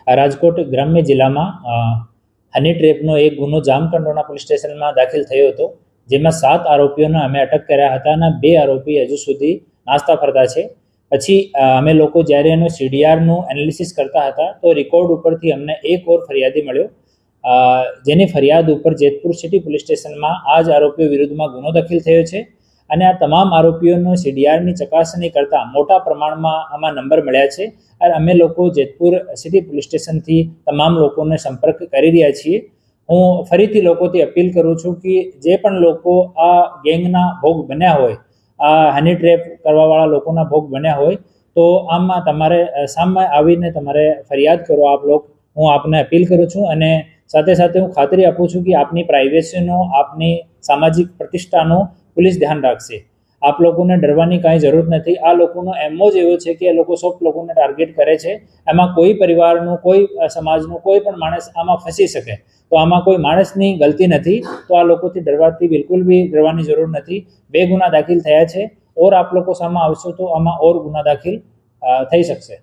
રાજકોટ ગ્રામ્ય જિલ્લામાં હની ટ્રેપનો એક ગુનો જામકંડોરણા પોલીસ સ્ટેશનમાં દાખલ થયો હતો, જેમાં 7 આરોપીઓને અમે અટક કર્યા હતા અને 2 આરોપી હજુ સુધી નાસ્તા ફરતા છે. પછી અમે લોકો જ્યારે એનું CDRનું એનાલિસિસ કરતા હતા તો રેકોર્ડ ઉપરથી અમને એક ઓર ફરિયાદી મળ્યો, જેની ફરિયાદ ઉપર જેતપુર સિટી પોલીસ સ્ટેશનમાં આ જ આરોપીઓ વિરુદ્ધમાં ગુનો દાખલ થયો છે. અને આ તમામ આરોપીઓનો CDRની ચકાસણી કરતા મોટા પ્રમાણમાં આમાં નંબર મળ્યા છે. અને અમે લોકો જેતપુર સિટી પોલીસ સ્ટેશનથી તમામ લોકોને સંપર્ક કરી રહ્યા છીએ. હું ફરીથી લોકોથી અપીલ કરું છું કે જે પણ લોકો આ ગેંગના ભોગ બન્યા હોય, આ હની ટ્રેપ કરવાવાળા લોકોના ભોગ બન્યા હોય, તો આમાં તમારે સામે આવીને તમારે ફરિયાદ કરો આપ લોકો. હું આપને અપીલ કરું છું અને સાથે સાથે હું ખાતરી આપું છું કે આપની પ્રાઇવેસીનો, આપની સામાજિક પ્રતિષ્ઠાનો પોલીસ ધ્યાન રાખશે. આપ લોકોને ડરવાની કાંઈ જરૂર નથી. આ લોકોનો એમો જ એવો છે કે એ લોકો સૌ લોકોને ટાર્ગેટ કરે છે. એમાં કોઈ પરિવારનું, કોઈ સમાજનું કોઈ પણ માણસ આમાં ફસી શકે. તો આમાં કોઈ માણસની ગલતી નથી. તો આ લોકોથી ડરવાથી બિલકુલ બી ડરવાની જરૂર નથી. 2 ગુના દાખલ થયા છે. ઓર આપ લોકો સામે આવશો તો આમાં ઓર ગુના દાખલ થઈ શકશે.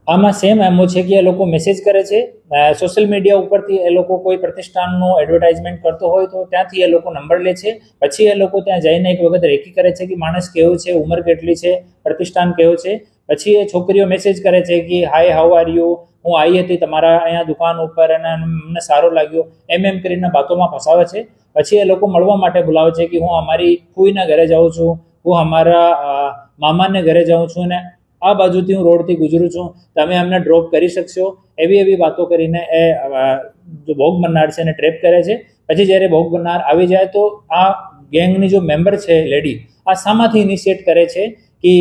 આમાં સેમ એમો છે કે એ લોકો મેસેજ કરે છે સોશિયલ મીડિયા ઉપરથી. એ લોકો કોઈ પ્રતિષ્ઠાનનું એડવર્ટાઇઝમેન્ટ કરતો હોય તો ત્યાંથી એ લોકો નંબર લે છે. પછી એ લોકો ત્યાં જઈને એક વખત રેકી કરે છે કે માણસ કેવો છે, ઉંમર કેટલી છે, પ્રતિષ્ઠાન કેવો છે. પછી એ છોકરીઓ મેસેજ કરે છે કે હાય, હાઉ આર યુ, હું આવી હતી તમારા અહીંયા દુકાન ઉપર અને મને સારો લાગ્યો, એમ કરીને વાતોમાં ફસાવે છે. પછી એ લોકો મળવા માટે બોલાવે છે કે હું અમારી ફૂઈના ઘરે જાઉં છું, હું અમારા મામાને ઘરે જાઉં છું અને આ બાજુથી હું રોડથી ગુજરું છું, તમે અમને ડ્રોપ કરી શકશો, એવી વાતો કરીને એ જો ભોગ બનનાર છે એને ટ્રેપ કરે છે. પછી જ્યારે ભોગ બનનાર આવી જાય તો આ ગેંગની જો મેમ્બર છે લેડી, આ શામાંથી ઇનિશિએટ કરે છે કે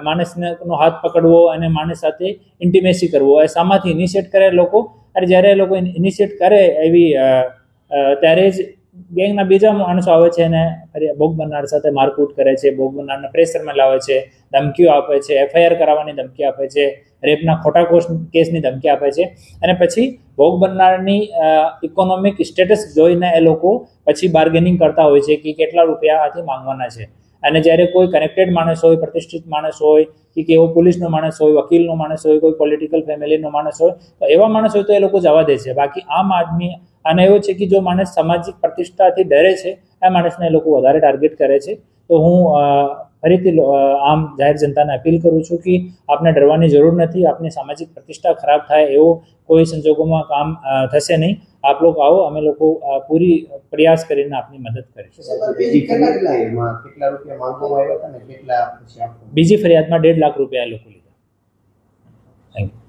માણસનો હાથ પકડવો અને માણસ સાથે ઇન્ટિમેસી કરવો, એ શામાંથી ઇનિશિએટ કરે લોકો. અને જ્યારે એ લોકો ઇનિશિએટ કરે એવી ત્યારે જ ગેંગના બીજા માણસો આવે છે અને ભોગ બનનાર સાથે મારકૂટ કરે છે, ભોગ બનનારને પ્રેશરમાં લાવે છે, ધમકીઓ આપે છે, FIR કરાવવાની ધમકી આપે છે, રેપના ખોટા કેસની ધમકી આપે છે. અને પછી ભોગ બનનારની ઇકોનોમિક સ્ટેટસ જોઈને એ લોકો પછી બાર્ગેનિંગ કરતા હોય છે કે કેટલા રૂપિયા આથી માંગવાના છે. અને જ્યારે કોઈ કનેક્ટેડ માણસ હોય, પ્રતિષ્ઠિત માણસ હોય કે એવો પોલીસનો માણસ હોય, વકીલનો માણસ હોય, કોઈ પોલિટિકલ ફેમિલીનો માણસ હોય, તો એવા માણસ હોય તો એ લોકો જવા દે છે. બાકી આમ આદમી અને એવો છે કે જો માણસ સામાજિક પ્રતિષ્ઠાથી ડરે છે, એ માણસને એ લોકો વધારે ટાર્ગેટ કરે છે. તો હું ફરીથી આમ જાહેર જનતાને અપીલ કરું છું કે આપને ડરવાની જરૂર નથી. આપની સામાજિક પ્રતિષ્ઠા ખરાબ થાય એવો કોઈ સંજોગોમાં કામ થશે નહીં. આપ લોકો આવો, અમે લોકો પૂરી પ્રયાસ કરીને આપની મદદ કરીશું. બીજી ફરિયાદમાં 1.5 લાખ રૂપિયા એ લોકો લીધા. Thank you.